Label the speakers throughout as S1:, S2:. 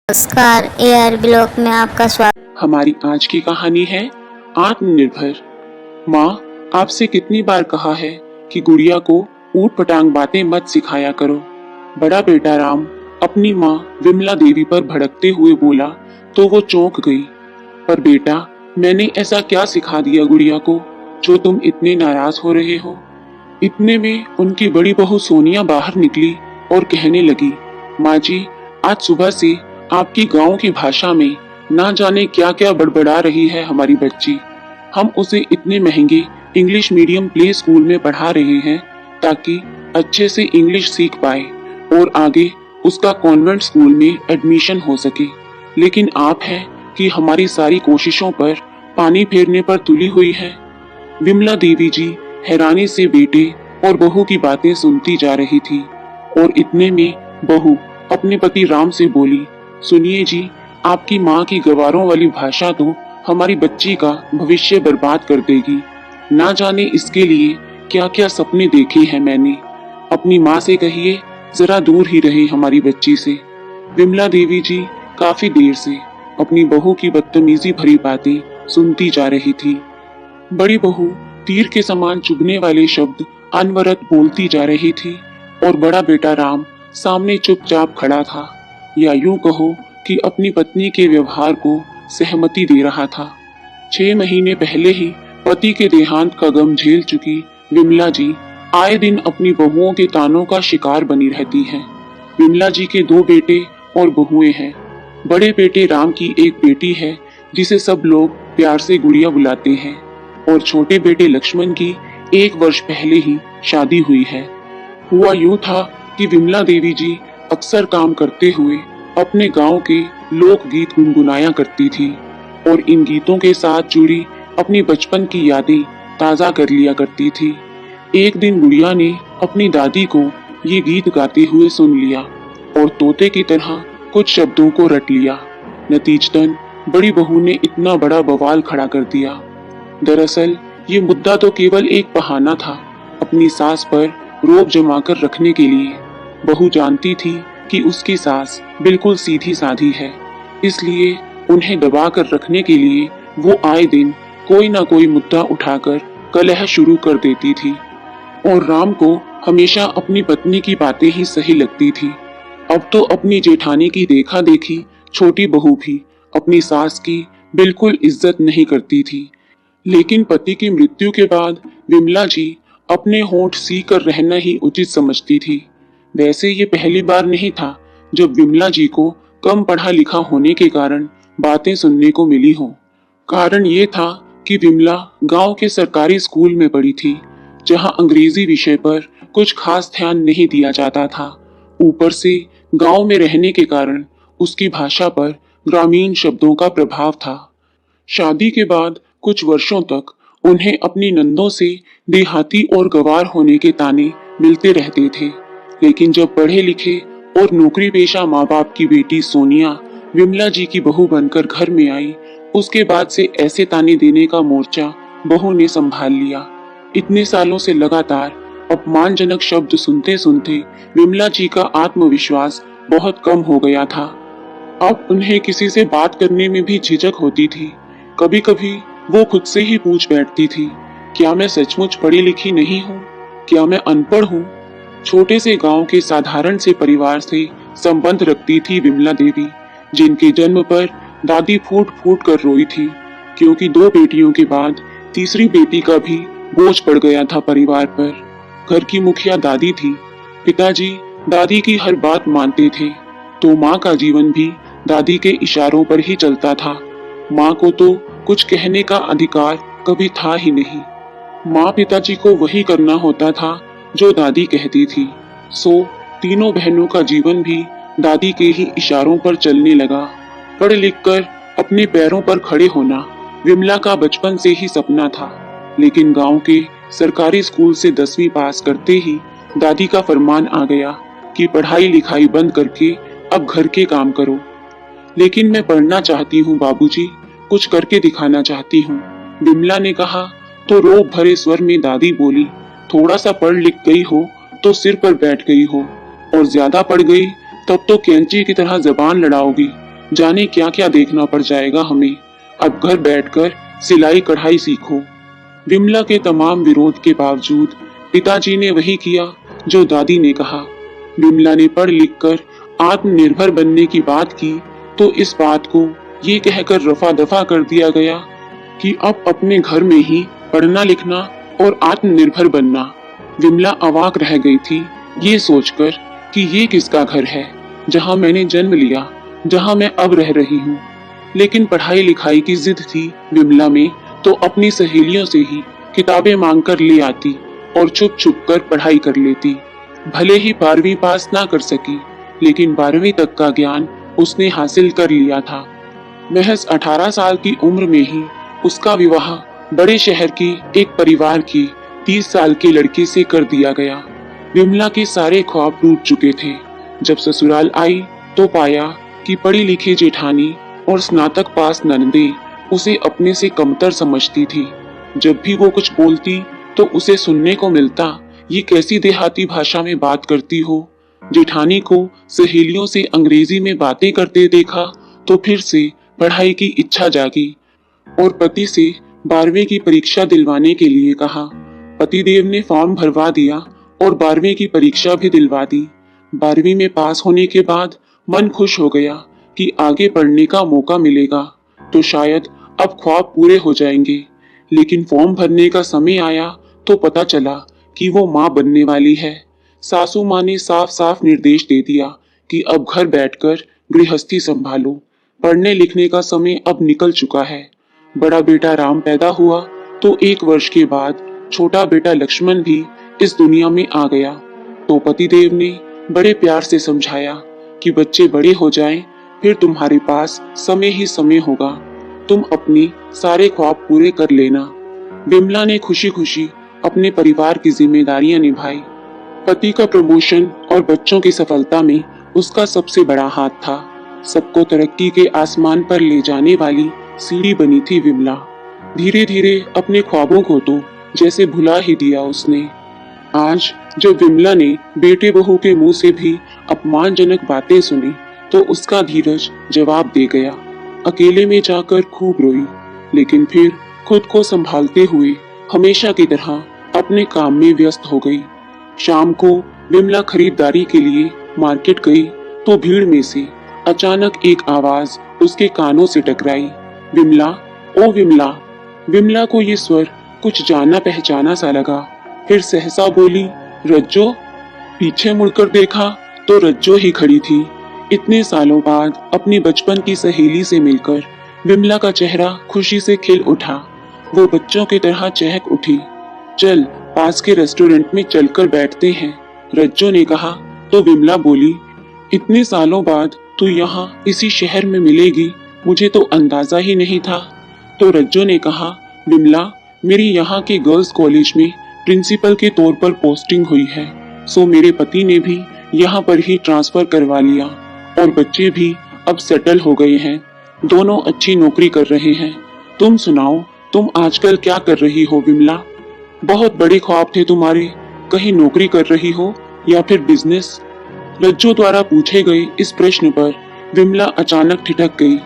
S1: नमस्कार, AR blog में आपका स्वागत।
S2: हमारी आज की कहानी है आत्मनिर्भर। माँ, आपसे कितनी बार कहा है कि गुड़िया को ऊट पटांग बातें मत सिखाया करो। बड़ा बेटा राम अपनी माँ विमला देवी पर भड़कते हुए बोला तो वो चौंक गई। पर बेटा, मैंने ऐसा क्या सिखा दिया गुड़िया को जो तुम इतने नाराज हो रहे हो? इतने में उनकी बड़ी बहू सोनिया बाहर निकली और कहने लगी, माँ जी, आज सुबह से आपकी गांव की भाषा में ना जाने क्या क्या बड़बड़ा रही है हमारी बच्ची। हम उसे इतने महंगे इंग्लिश मीडियम प्ले स्कूल में पढ़ा रहे हैं ताकि अच्छे से इंग्लिश सीख पाए और आगे उसका कॉन्वेंट स्कूल में एडमिशन हो सके। लेकिन आप हैं कि हमारी सारी कोशिशों पर पानी फेरने पर तुली हुई है। विमला देवी जी हैरानी से बेटे और बहू की बातें सुनती जा रही थी और इतने में बहू अपने पति राम से बोली, सुनिए जी, आपकी माँ की गवारों वाली भाषा तो हमारी बच्ची का भविष्य बर्बाद कर देगी। ना जाने इसके लिए क्या क्या सपने देखे हैं मैंने। अपनी माँ से कहिए जरा दूर ही रहे हमारी बच्ची से। विमला देवी जी काफी देर से अपनी बहू की बदतमीजी भरी बातें सुनती जा रही थी। बड़ी बहू तीर के समान चुभने वाले शब्द अनवरत बोलती जा रही थी और बड़ा बेटा राम सामने चुपचाप खड़ा था, या यूं कहो कि अपनी पत्नी के व्यवहार को सहमति दे रहा था। 6 महीने पहले ही पति के देहांत का गम झेल चुकी विमला जी आए दिन अपनी बहुओं के तानों का शिकार बनी रहती हैं। विमला जी के 2 बेटे और बहुएं हैं। बड़े बेटे राम की एक बेटी है जिसे सब लोग प्यार से गुड़िया बुलाते हैं और छोटे बेटे लक्ष्मण की 1 वर्ष पहले ही शादी हुई है। हुआ यूं था कि विमला देवी जी अक्सर काम करते हुए अपने गांव के लोकगीत गुनगुनाया करती थी और इन गीतों के साथ जुड़ी अपनी बचपन की यादें ताजा कर लिया करती थी। एक दिन गुड़िया ने अपनी दादी को ये गीत गाते हुए सुन लिया और तोते की तरह कुछ शब्दों को रट लिया। नतीजतन बड़ी बहू ने इतना बड़ा बवाल खड़ा कर दिया। दरअसल ये मुद्दा तो केवल एक बहाना था अपनी सास पर रोब जमाकर रखने के लिए। बहू जानती थी कि उसकी सास बिल्कुल सीधी साधी है, इसलिए उन्हें दबा कर रखने के लिए वो आए दिन कोई ना कोई मुद्दा उठाकर कलह शुरू कर देती थी। और राम को हमेशा अपनी पत्नी की बातें ही सही लगती थी। अब तो अपनी जेठानी की देखा देखी छोटी बहू भी अपनी सास की बिल्कुल इज्जत नहीं करती थी। लेकिन पति की मृत्यु के बाद विमला जी अपने होंठ सी कर रहना ही उचित समझती थी। वैसे ये पहली बार नहीं था जब विमला जी को कम पढ़ा लिखा होने के कारण बातें सुनने को मिली हो। कारण ये था कि विमला गांव के सरकारी स्कूल में पढ़ी थी, जहां अंग्रेजी विषय पर कुछ खास ध्यान नहीं दिया जाता था। ऊपर से गांव में रहने के कारण उसकी भाषा पर ग्रामीण शब्दों का प्रभाव था। शादी के बाद कुछ वर्षों तक उन्हें अपनी नंदों से देहाती और गवार होने के ताने मिलते रहते थे। लेकिन जब पढ़े लिखे और नौकरी पेशा माँ बाप की बेटी सोनिया विमला जी की बहू बनकर घर में आई, उसके बाद से ऐसे ताने देने का मोर्चा बहू ने संभाल लिया। इतने सालों से लगातार अपमानजनक शब्द सुनते सुनते विमला जी का आत्मविश्वास बहुत कम हो गया था। अब उन्हें किसी से बात करने में भी झिझक होती थी। कभी कभी वो खुद से ही पूछ बैठती थी, क्या मैं सचमुच पढ़ी लिखी नहीं हूँ? क्या मैं अनपढ़ हूँ? छोटे से गांव के साधारण से परिवार से संबंध रखती थी विमला देवी, जिनके जन्म पर दादी फूट फूट कर रोई थी, क्योंकि 2 बेटियों के बाद तीसरी बेटी का भी बोझ पड़ गया था परिवार पर। घर की मुखिया दादी थी। पिताजी दादी की हर बात मानते थे, तो माँ का जीवन भी दादी के इशारों पर ही चलता था। माँ को तो कुछ कहने का अधिकार कभी था ही नहीं। माँ पिताजी को वही करना होता था जो दादी कहती थी। सो तीनों बहनों का जीवन भी दादी के ही इशारों पर चलने लगा। पढ़ लिख कर अपने पैरों पर खड़े होना विमला का बचपन से ही सपना था। लेकिन गांव के सरकारी स्कूल से 10वीं पास करते ही दादी का फरमान आ गया कि पढ़ाई लिखाई बंद करके अब घर के काम करो। लेकिन मैं पढ़ना चाहती हूँ बाबूजी, कुछ करके दिखाना चाहती हूँ, विमला ने कहा। तो रोब भरे स्वर में दादी बोली, थोड़ा सा पढ़ लिख गई हो तो सिर पर बैठ गई हो, और ज्यादा पढ़ गई तब तो कैंची की तरह जबान लड़ाओगी। जाने क्या क्या देखना पड़ जाएगा हमें। अब घर बैठकर सिलाई कढ़ाई सीखो। विमला के तमाम विरोध के बावजूद पिताजी ने वही किया जो दादी ने कहा। विमला ने पढ़ लिख कर आत्मनिर्भर बनने की बात की तो इस बात को ये कहकर रफा दफा कर दिया गया कि अब अपने घर में ही पढ़ना लिखना और आत्मनिर्भर बनना। विमला अवाक रह गई थी ये सोचकर कि ये किसका घर है जहां मैंने जन्म लिया, जहां मैं अब रह रही हूँ। लेकिन पढ़ाई लिखाई की जिद थी विमला में, तो अपनी सहेलियों से ही किताबें मांग कर ले आती और छुप छुप कर पढ़ाई कर लेती। भले ही 12वीं पास ना कर सकी, लेकिन 12वीं तक का ज्ञान उसने हासिल कर लिया था। महज 18 साल की उम्र में ही उसका विवाह बड़े शहर की एक परिवार की 30 साल के लड़के से कर दिया गया। विमला के सारे ख्वाब टूट चुके थे। जब ससुराल आई तो पाया कि पढ़ी लिखी जेठानी और स्नातक पास ननदे उसे अपने से कमतर समझती थी। जब भी वो कुछ बोलती तो उसे सुनने को मिलता, ये कैसी देहाती भाषा में बात करती हो। जेठानी को सहेलियों से अंग्रेजी में बातें करते देखा तो फिर से पढ़ाई की इच्छा जागी और पति से 12वीं की परीक्षा दिलवाने के लिए कहा। पतिदेव ने फॉर्म भरवा दिया और 12वीं की परीक्षा भी दिलवा दी। 12वीं में पास होने के बाद मन खुश हो गया कि आगे पढ़ने का मौका मिलेगा तो शायद अब ख्वाब पूरे हो जाएंगे। लेकिन फॉर्म भरने का समय आया तो पता चला कि वो माँ बनने वाली है। सासू माँ ने साफ साफ निर्देश दे दिया कि अब घर बैठकर गृहस्थी संभालो, पढ़ने लिखने का समय अब निकल चुका है। बड़ा बेटा राम पैदा हुआ तो 1 वर्ष के बाद छोटा बेटा लक्ष्मण भी इस दुनिया में आ गया। तो पतिदेव ने बड़े प्यार से समझाया कि बच्चे बड़े हो जाएं, फिर तुम्हारे पास समय ही समय होगा, तुम अपने सारे ख्वाब पूरे कर लेना। विमला ने खुशी खुशी अपने परिवार की जिम्मेदारियां निभाई। पति का प्रमोशन और बच्चों की सफलता में उसका सबसे बड़ा हाथ था। सबको तरक्की के आसमान पर ले जाने वाली सीढ़ी बनी थी विमला। धीरे धीरे अपने ख्वाबों को तो जैसे भुला ही दिया उसने। आज जब विमला ने बेटे बहू के मुंह से भी अपमानजनक बातें सुनी तो उसका धीरज जवाब दे गया। अकेले में जाकर खूब रोई, लेकिन फिर खुद को संभालते हुए हमेशा की तरह अपने काम में व्यस्त हो गई। शाम को विमला खरीदारी के लिए मार्केट गई तो भीड़ में से अचानक एक आवाज उसके कानों से टकराई। विमला, ओ विमला। विमला को ये स्वर कुछ जाना पहचाना सा लगा। फिर सहसा बोली, रज्जो। पीछे मुड़कर देखा तो रज्जो ही खड़ी थी। इतने सालों बाद अपनी बचपन की सहेली से मिलकर विमला का चेहरा खुशी से खिल उठा। वो बच्चों की तरह चहक उठी। चल पास के रेस्टोरेंट में चलकर बैठते हैं, रज्जो ने कहा तो विमला बोली, इतने सालों बाद तू यहाँ इसी शहर में मिलेगी, मुझे तो अंदाजा ही नहीं था। तो रज्जो ने कहा, विमला, मेरी यहाँ के गर्ल्स कॉलेज में प्रिंसिपल के तौर पर पोस्टिंग हुई है, सो मेरे पति ने भी यहाँ पर ही ट्रांसफर करवा लिया और बच्चे भी अब सेटल हो गए हैं। दोनों अच्छी नौकरी कर रहे हैं। तुम सुनाओ, तुम आजकल क्या कर रही हो विमला? बहुत बड़े ख्वाब थे तुम्हारे, कहीं नौकरी कर रही हो या फिर बिजनेस? रज्जो द्वारा पूछे गए इस प्रश्न पर विमला अचानक ठिठक गई।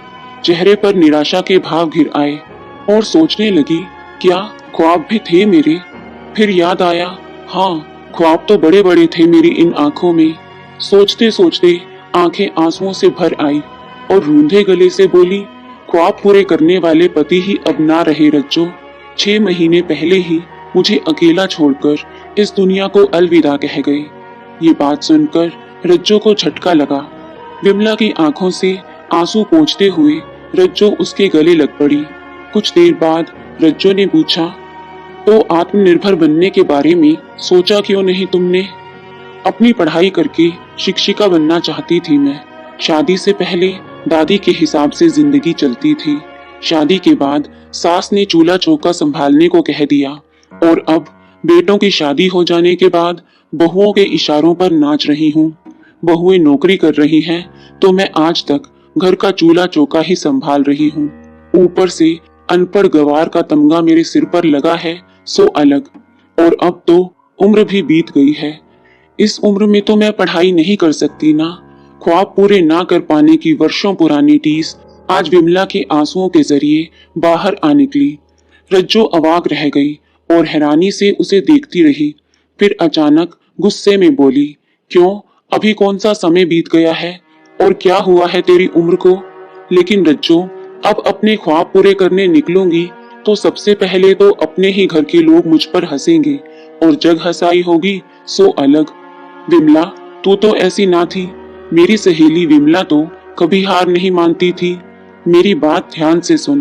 S2: चेहरे पर निराशा के भाव घिर आए और सोचने लगी, क्या ख्वाब भी थे मेरे? फिर याद आया, हाँ, ख्वाब तो बड़े बड़े थे मेरी इन आंखों में। सोचते सोचते आंखें आंसुओं से भर आई और रूंधे गले से बोली, ख्वाब पूरे करने वाले पति ही अब ना रहे रज्जो। 6 महीने पहले ही मुझे अकेला छोड़कर इस दुनिया को अलविदा कह गए। ये बात सुनकर रज्जो को झटका लगा। विमला की आंखों से आंसू पोंछते हुए रज्जो उसके गले लग पड़ी। कुछ देर बाद रज्जो ने पूछा, तो आत्मनिर्भर बनने के बारे में सोचा क्यों नहीं तुमने? अपनी पढ़ाई करके शिक्षिका बनना चाहती थी मैं। शादी से पहले दादी के हिसाब से जिंदगी चलती थी। शादी के बाद सास ने चूल्हा चौका संभालने को कह दिया और अब बेटों की शादी हो जाने के बाद बहुओं के इशारों पर नाच रही हूँ। बहुएं नौकरी कर रही हैं तो मैं आज तक घर का चूल्हा चौका ही संभाल रही हूँ। ऊपर से अनपढ़ गवार का तमगा मेरे सिर पर लगा है, सो अलग। और अब तो उम्र भी बीत गई है। इस उम्र में तो मैं पढ़ाई नहीं कर सकती ना। ख्वाब पूरे ना कर पाने की वर्षों पुरानी टीस आज विमला के आंसुओं के जरिए बाहर आ निकली। रज्जो अवाक रह गई और हैरानी से उसे देखती रही। फिर अचानक गुस्से में बोली, क्यों, अभी कौन सा समय बीत गया है और क्या हुआ है तेरी उम्र को? लेकिन रज्जो, अब अपने ख्वाब पूरे करने निकलूंगी तो सबसे पहले तो अपने ही घर के लोग मुझ पर हंसेंगे और जग हंसाई होगी सो अलग। विमला, तू तो ऐसी ना थी। मेरी सहेली विमला तो कभी हार नहीं मानती थी। मेरी बात ध्यान से सुन।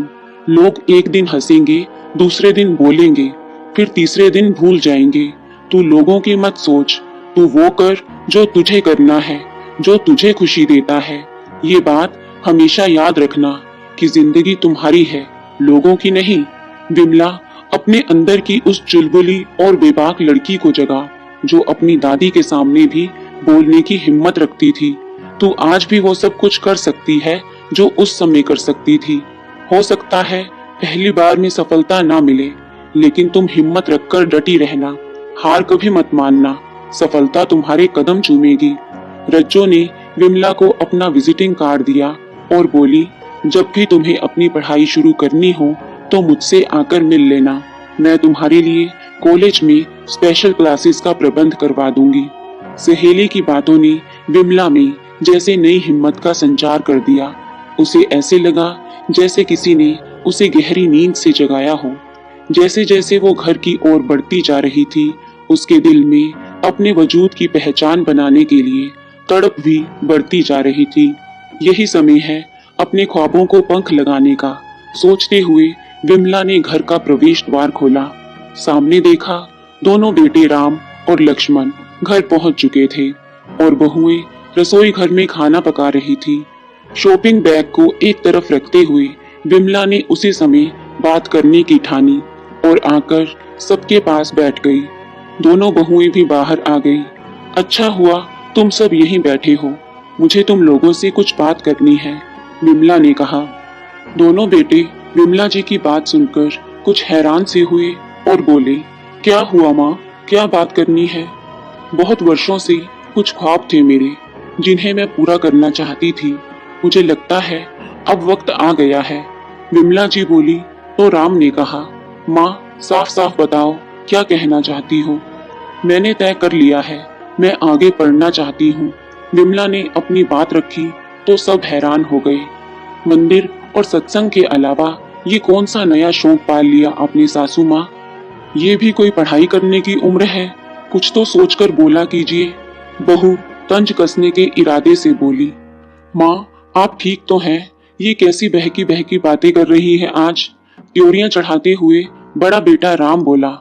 S2: लोग एक दिन हंसेंगे, दूसरे दिन बोलेंगे, फिर तीसरे दिन भूल जाएंगे। तू लोगों की मत सोच, तू वो कर जो तुझे करना है, जो तुझे खुशी देता है। ये बात हमेशा याद रखना कि जिंदगी तुम्हारी है, लोगों की नहीं। विमला अपने अंदर की उस चुलबुली और बेबाक लड़की को जगा जो अपनी दादी के सामने भी बोलने की हिम्मत रखती थी। तू आज भी वो सब कुछ कर सकती है जो उस समय कर सकती थी। हो सकता है पहली बार में सफलता ना मिले, लेकिन तुम हिम्मत रखकर डटी रहना, हार कभी मत मानना, सफलता तुम्हारे कदम चूमेगी। रज्जो ने विमला को अपना विजिटिंग कार्ड दिया और बोली, जब भी तुम्हें अपनी पढ़ाई शुरू करनी हो तो मुझसे आकर मिल लेना। मैं तुम्हारे लिए कॉलेज में स्पेशल क्लासेस का प्रबंध करवा दूंगी। सहेली की बातों ने विमला में जैसे नई हिम्मत का संचार कर दिया। उसे ऐसे लगा जैसे किसी ने उसे गहरी नींद से जगाया हो। जैसे जैसे वो घर की ओर बढ़ती जा रही थी, उसके दिल में अपने वजूद की पहचान बनाने के लिए तड़प भी बढ़ती जा रही थी। यही समय है अपने ख्वाबों को पंख लगाने का। सोचते हुए विमला ने घर का प्रवेश द्वार खोला। सामने देखा, दोनों बेटे राम और लक्ष्मण घर पहुंच चुके थे और बहुएं रसोई घर में खाना पका रही थी। शॉपिंग बैग को एक तरफ रखते हुए विमला ने उसी समय बात करने की ठानी और आकर सबके पास बैठ गई। दोनों बहुएं भी बाहर आ गई। अच्छा हुआ तुम सब यहीं बैठे हो, मुझे तुम लोगों से कुछ बात करनी है, विमला ने कहा। दोनों बेटे विमला जी की बात सुनकर कुछ हैरान से हुए और बोले, क्या हुआ माँ, क्या बात करनी है? बहुत वर्षों से कुछ ख्वाब थे मेरे, जिन्हें मैं पूरा करना चाहती थी। मुझे लगता है अब वक्त आ गया है, विमला जी बोली। तो राम ने कहा, माँ साफ साफ बताओ क्या कहना चाहती हो? मैंने तय कर लिया है, मैं आगे पढ़ना चाहती हूँ। विमला ने अपनी बात रखी तो सब हैरान हो गए। मंदिर और सत्संग के अलावा ये कौन सा नया शौक पाल लिया आपने सासू माँ? ये भी कोई पढ़ाई करने की उम्र है? कुछ तो सोचकर बोला कीजिए। बहू तंज कसने के इरादे से बोली। माँ आप ठीक तो हैं? ये कैसी बहकी बहकी बातें कर रही है आज? त्योरियां चढ़ाते हुए बड़ा बेटा राम बोला।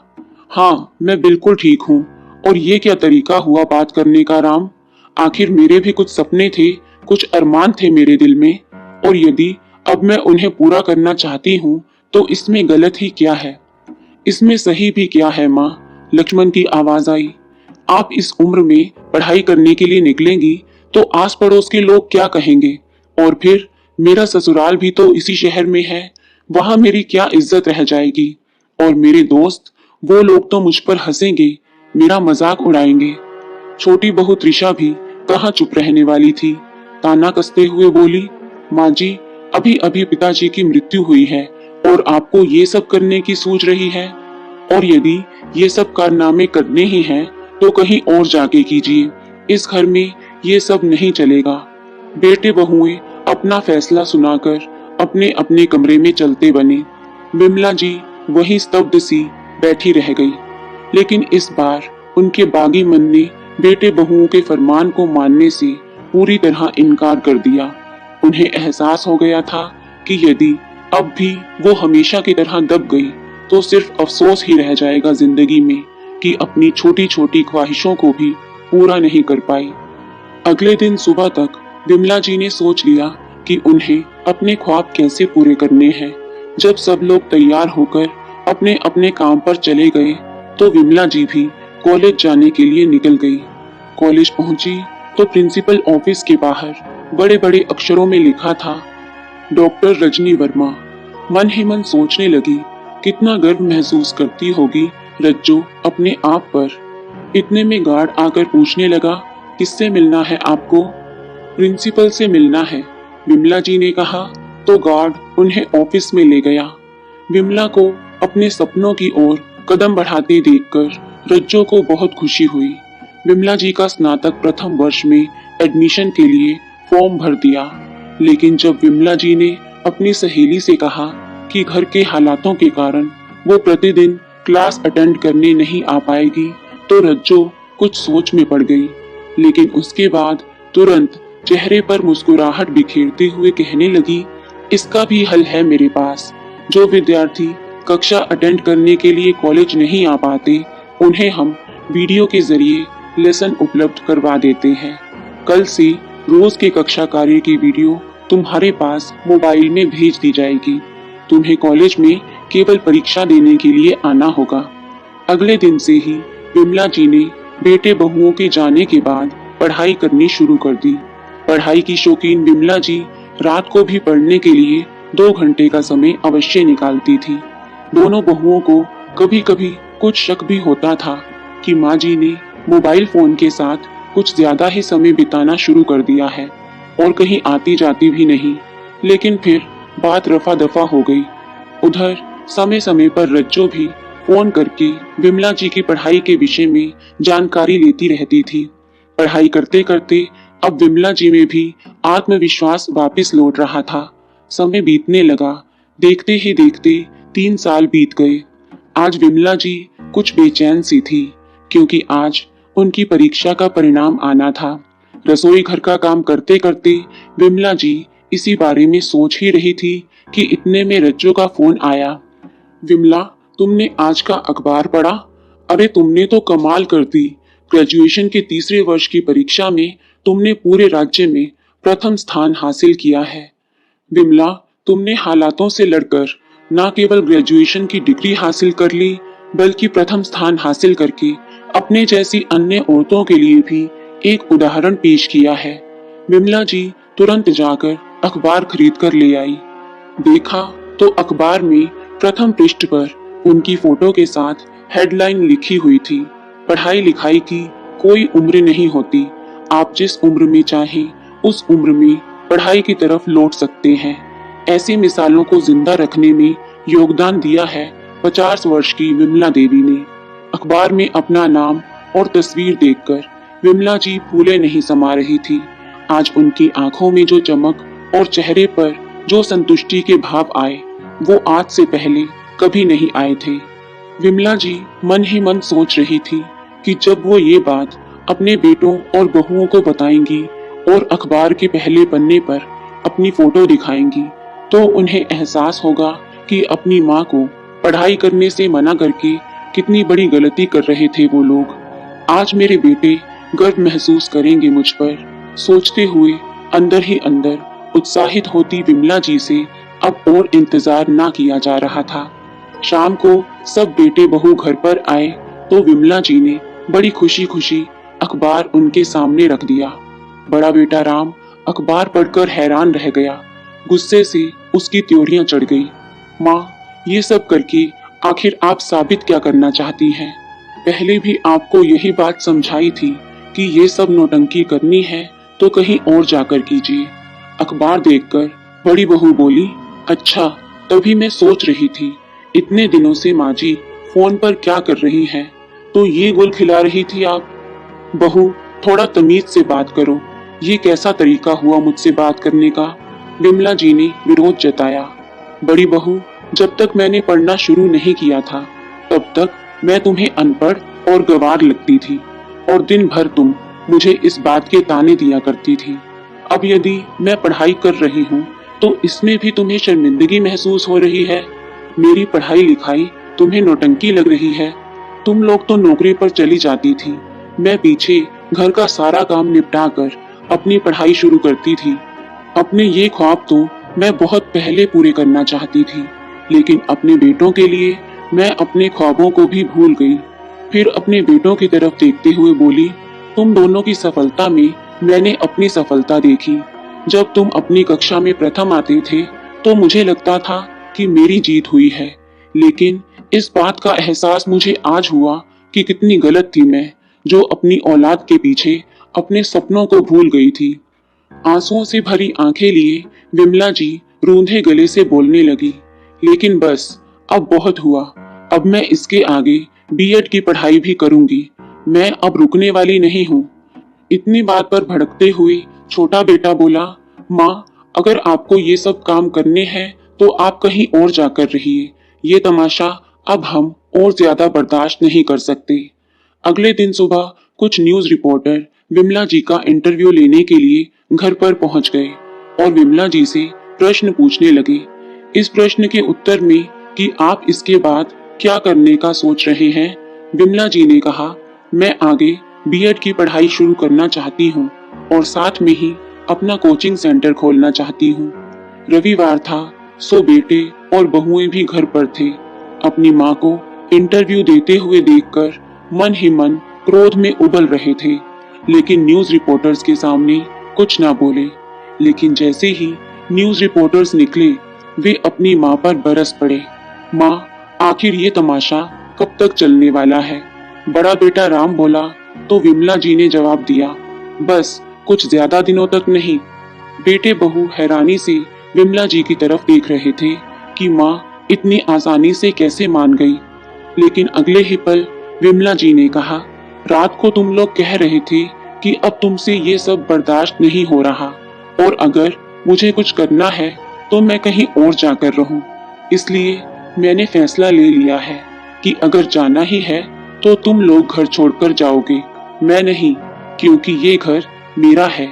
S2: हाँ मैं बिल्कुल ठीक हूँ। और ये क्या तरीका हुआ बात करने का राम? आखिर मेरे भी कुछ सपने थे, कुछ अरमान थे मेरे दिल में, और यदि अब मैं उन्हें पूरा करना चाहती हूँ तो इसमें गलत ही क्या है? इसमें सही भी क्या है माँ? लक्ष्मण की आवाज आई। आप इस उम्र में पढ़ाई करने के लिए निकलेंगी तो आस पड़ोस के लोग क्या कहेंगे? और फिर मेरा ससुराल भी तो इसी शहर में है, वहां मेरी क्या इज्जत रह जाएगी? और मेरे दोस्त, वो लोग तो मुझ पर हंसेंगे, मेरा मजाक उड़ाएंगे। छोटी बहू त्रिशा भी कहाँ चुप रहने वाली थी, ताना कसते हुए बोली, माँ जी अभी अभी पिताजी की मृत्यु हुई है और आपको ये सब करने की सोच रही है? और यदि ये सब कारनामे करने ही हैं तो कहीं और जाके कीजिए, इस घर में ये सब नहीं चलेगा। बेटे बहुएं अपना फैसला सुनाकर अपने अपने कमरे में चलते बने। विमला जी वहीं स्तब्ध सी बैठी रह गई। लेकिन इस बार उनके बागी मन ने बेटे बहुओं के फरमान को मानने से पूरी तरह इनकार कर दिया। उन्हें एहसास हो गया था कि यदि अब भी वो हमेशा की तरह दब गई तो सिर्फ अफसोस ही रह जाएगा जिंदगी में कि अपनी छोटी छोटी ख्वाहिशों को भी पूरा नहीं कर पाई। अगले दिन सुबह तक विमला जी ने सोच लिया कि उन्हें अपने ख्वाब कैसे पूरे करने हैं। जब सब लोग तैयार होकर अपने अपने काम पर चले गए तो विमला जी भी कॉलेज जाने के लिए निकल गई। कॉलेज पहुंची तो प्रिंसिपल ऑफिस के बाहर बड़े बड़े अक्षरों में लिखा था, डॉक्टर रजनी वर्मा। मन ही मन सोचने लगी, कितना गर्व महसूस करती होगी रज्जो अपने आप पर। इतने में गार्ड आकर पूछने लगा, किससे मिलना है आपको? प्रिंसिपल से मिलना है, विमला जी ने कहा तो गार्ड उन्हें ऑफिस में ले गया। विमला को अपने सपनों की ओर कदम बढ़ाते देखकर रज्जो को बहुत खुशी हुई। विमला जी का स्नातक प्रथम वर्ष में एडमिशन के लिए फॉर्म भर दिया, लेकिन जब विमला जी ने अपनी सहेली से कहा कि घर के हालातों के कारण वो प्रतिदिन क्लास अटेंड करने नहीं आ पाएगी, तो रज्जो कुछ सोच में पड़ गई। लेकिन उसके बाद तुरंत चेहरे पर मुस्कुराहट बिखेरते हुए कहने लगी, इसका भी हल है मेरे पास। जो विद्यार्थी कक्षा अटेंड करने के लिए कॉलेज नहीं आ पाते, उन्हें हम वीडियो के जरिए लेसन उपलब्ध करवा देते हैं। कल से रोज के कक्षा कार्य की वीडियो तुम्हारे पास मोबाइल में भेज दी जाएगी। तुम्हें कॉलेज में केवल परीक्षा देने के लिए आना होगा। अगले दिन से ही विमला जी ने बेटे बहुओं के जाने के बाद पढ़ाई करनी शुरू कर दी। पढ़ाई की शौकीन विमला जी रात को भी पढ़ने के लिए 2 घंटे का समय अवश्य निकालती थी। दोनों बहुओं को कभी कभी कुछ शक भी होता था कि माँ जी ने मोबाइल फोन के साथ कुछ ज्यादा ही समय बिताना शुरू कर दिया है और कहीं आती जाती भी नहीं। लेकिन फिर बात रफा दफा हो गई। उधर समय समय पर रज्जो भी फोन करके विमला जी की पढ़ाई के विषय में जानकारी लेती रहती थी। पढ़ाई करते करते अब विमला जी में भी आत्मविश्वास वापस लौट रहा था। समय बीतने लगा। देखते ही देखते 3 साल बीत गए। आज विमला जी कुछ बेचैन सी थी, क्योंकि आज उनकी परीक्षा का परिणाम आना था। रसोई घर का काम करते करते विमला जी इसी बारे में सोच ही रही थी कि इतने में रज्जो का फोन आया। विमला, तुमने आज का अखबार पढ़ा? अरे तुमने तो कमाल कर दी। ग्रेजुएशन के तीसरे वर्ष की परीक्षा में तुमने पूरे राज्य में प्रथम स्थान हासिल किया है। विमला, तुमने हालातों से लड़कर न केवल ग्रेजुएशन की डिग्री हासिल कर ली, बल्कि प्रथम स्थान हासिल करके अपने जैसी अन्य औरतों के लिए भी एक उदाहरण पेश किया है। विमला जी तुरंत जाकर अखबार खरीद कर ले आई। देखा तो अखबार में प्रथम पृष्ठ पर उनकी फोटो के साथ हेडलाइन लिखी हुई थी, पढ़ाई लिखाई की कोई उम्र नहीं होती, आप जिस उम्र में चाहें उस उम्र में पढ़ाई की तरफ लौट सकते हैं। ऐसी मिसालों को जिंदा रखने में योगदान दिया है 50 वर्ष की विमला देवी ने। अखबार में अपना नाम और तस्वीर देखकर विमला जी फूले नहीं समा रही थी। आज उनकी आंखों में जो चमक और चेहरे पर जो संतुष्टि के भाव आए, वो आज से पहले कभी नहीं आए थे। विमला जी मन ही मन सोच रही थी कि जब वो ये बात अपने बेटों और बहुओं को बताएंगी और अखबार के पहले पन्ने पर अपनी फोटो दिखाएंगी, तो उन्हें एहसास होगा कि अपनी माँ को पढ़ाई करने से मना करके कितनी बड़ी गलती कर रहे थे वो लोग। आज मेरे बेटे गर्व महसूस करेंगे मुझ पर, सोचते हुए अंदर ही अंदर उत्साहित होती विमला जी से अब और इंतजार ना किया जा रहा था। शाम को सब बेटे बहू घर पर आए तो विमला जी ने बड़ी खुशी खुशी अखबार उनके सामने रख दिया। बड़ा बेटा राम अखबार पढ़कर हैरान रह गया। गुस्से से उसकी त्योरियां चढ़ गई। माँ, ये सब करके आखिर आप साबित क्या करना चाहती हैं? पहले भी आपको यही बात समझाई थी कि ये सब नौटंकी करनी है तो कहीं और जाकर कीजिए। अखबार देखकर बड़ी बहू बोली, अच्छा, तभी मैं सोच रही थी इतने दिनों से माँ जी फोन पर क्या कर रही हैं, तो ये गुल खिला रही थी आप। बहू, थोड़ा तमीज से बात करो, ये कैसा तरीका हुआ मुझसे बात करने का? विमला जी ने विरोध जताया। बड़ी बहू, जब तक मैंने पढ़ना शुरू नहीं किया था तब तक मैं तुम्हें अनपढ़ और गंवार लगती थी और दिन भर तुम मुझे इस बात के ताने दिया करती थी। अब यदि मैं पढ़ाई कर रही हूँ तो इसमें भी तुम्हें शर्मिंदगी महसूस हो रही है। मेरी पढ़ाई लिखाई तुम्हें नौटंकी लग रही है। तुम लोग तो नौकरी पर चली जाती थी, मैं पीछे घर का सारा काम निपटा कर अपनी पढ़ाई शुरू करती थी। अपने ये ख्वाब तो मैं बहुत पहले पूरे करना चाहती थी, लेकिन अपने बेटों के लिए मैं अपने ख्वाबों को भी भूल गई। फिर अपने बेटों की तरफ देखते हुए बोली, तुम दोनों की सफलता में मैंने अपनी सफलता देखी। जब तुम अपनी कक्षा में प्रथम आते थे तो मुझे लगता था कि मेरी जीत हुई है, लेकिन इस बात का एहसास मुझे आज हुआ कि कितनी गलत थी मैं, जो अपनी औलाद के पीछे अपने सपनों को भूल गई थी। आंसुओं से भरी आंखें लिए विमला जी रूंधे गले से बोलने लगी, लेकिन बस अब बहुत हुआ। अब मैं इसके आगे बीएड की पढ़ाई भी करूंगी। मैं अब रुकने वाली नहीं हूँ। इतनी बात पर भड़कते हुए छोटा बेटा बोला, माँ, अगर आपको ये सब काम करने हैं तो आप कहीं और जाकर रहिए। ये तमाशा अब हम और ज्यादा बर्दाश्त नहीं कर सकते। अगले दिन सुबह कुछ न्यूज रिपोर्टर विमला जी का इंटरव्यू लेने के लिए घर पर पहुंच गए और विमला जी से प्रश्न पूछने लगे। इस प्रश्न के उत्तर में कि आप इसके बाद क्या करने का सोच रहे हैं, विमला जी ने कहा, मैं आगे बीएड की पढ़ाई शुरू करना चाहती हूँ और साथ में ही अपना कोचिंग सेंटर खोलना चाहती हूँ। रविवार था, सो बेटे और बहुएं भी घर पर थे। अपनी माँ को इंटरव्यू देते हुए देखकर मन ही मन क्रोध में उबल रहे थे, लेकिन न्यूज रिपोर्टर्स के सामने कुछ ना बोले। लेकिन जैसे ही न्यूज रिपोर्टर्स निकले, वे अपनी माँ पर बरस पड़े। माँ, आखिर ये तमाशा कब तक चलने वाला है? बड़ा बेटा राम बोला तो विमला जी ने जवाब दिया, बस कुछ ज्यादा दिनों तक नहीं। बेटे बहू हैरानी से विमला जी की तरफ देख रहे थे कि माँ इतनी आसानी से कैसे मान गई। लेकिन अगले ही पल विमला जी ने कहा, रात को तुम लोग कह रहे थे कि अब तुमसे ये सब बर्दाश्त नहीं हो रहा और अगर मुझे कुछ करना है तो मैं कहीं और जाकर रहूं। इसलिए मैंने फैसला ले लिया है कि अगर जाना ही है तो तुम लोग घर छोड़कर जाओगे, मैं नहीं, क्योंकि ये घर मेरा है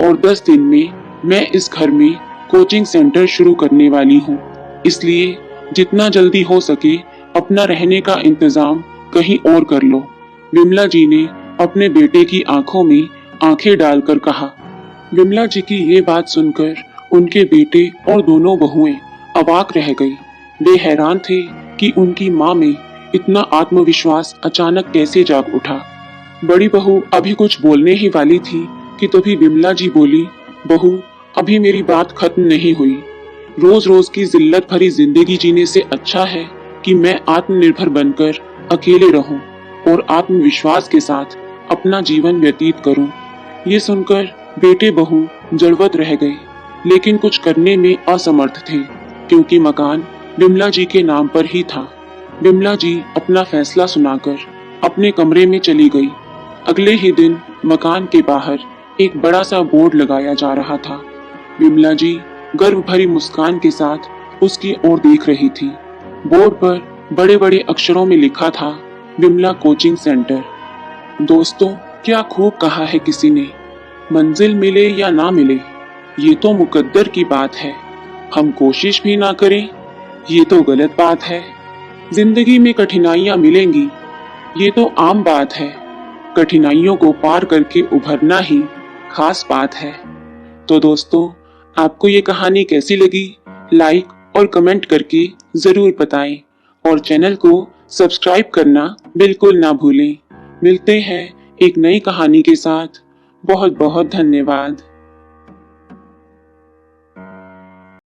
S2: और 10 दिन में मैं इस घर में कोचिंग सेंटर शुरू करने वाली हूँ। इसलिए जितना जल्दी हो सके अपना रहने का इंतजाम कहीं और कर लो। विमला जी ने अपने बेटे की आंखों में आंखें डालकर कहा। विमला जी की ये बात सुनकर उनके बेटे और दोनों बहुएं अवाक रह गई। वे हैरान थे कि उनकी माँ में इतना आत्मविश्वास अचानक कैसे जाग उठा। बड़ी बहू अभी कुछ बोलने ही वाली थी कि तभी विमला जी बोली, बहू, अभी मेरी बात खत्म नहीं हुई। रोज रोज की जिल्लत भरी जिंदगी जीने से अच्छा है कि मैं आत्मनिर्भर बनकर अकेले रहूं और आत्मविश्वास के साथ अपना जीवन व्यतीत करूं। ये सुनकर बेटे बहू जड़वत रह गए, लेकिन कुछ करने में असमर्थ थे क्योंकि मकान विमला जी के नाम पर ही था। विमला जी अपना फैसला सुनाकर अपने कमरे में चली गई। अगले ही दिन मकान के बाहर एक बड़ा सा बोर्ड लगाया जा रहा था। विमला जी गर्व भरी मुस्कान के साथ उसकी ओर देख रही थी। बोर्ड पर बड़े बड़े अक्षरों में लिखा था, विमला कोचिंग सेंटर। दोस्तों, क्या खूब कहा है किसी ने, मंजिल मिले या ना मिले ये तो मुकद्दर की बात है, हम कोशिश भी ना करें ये तो गलत बात है। जिंदगी में कठिनाइयां मिलेंगी, ये तो आम बात है। कठिनाइयों को पार करके उभरना ही खास बात है। तो दोस्तों, आपको ये कहानी कैसी लगी, लाइक और कमेंट करके जरूर बताएं और चैनल को सब्सक्राइब करना बिल्कुल ना भूलें। मिलते हैं एक नई कहानी के साथ। बहुत बहुत धन्यवाद।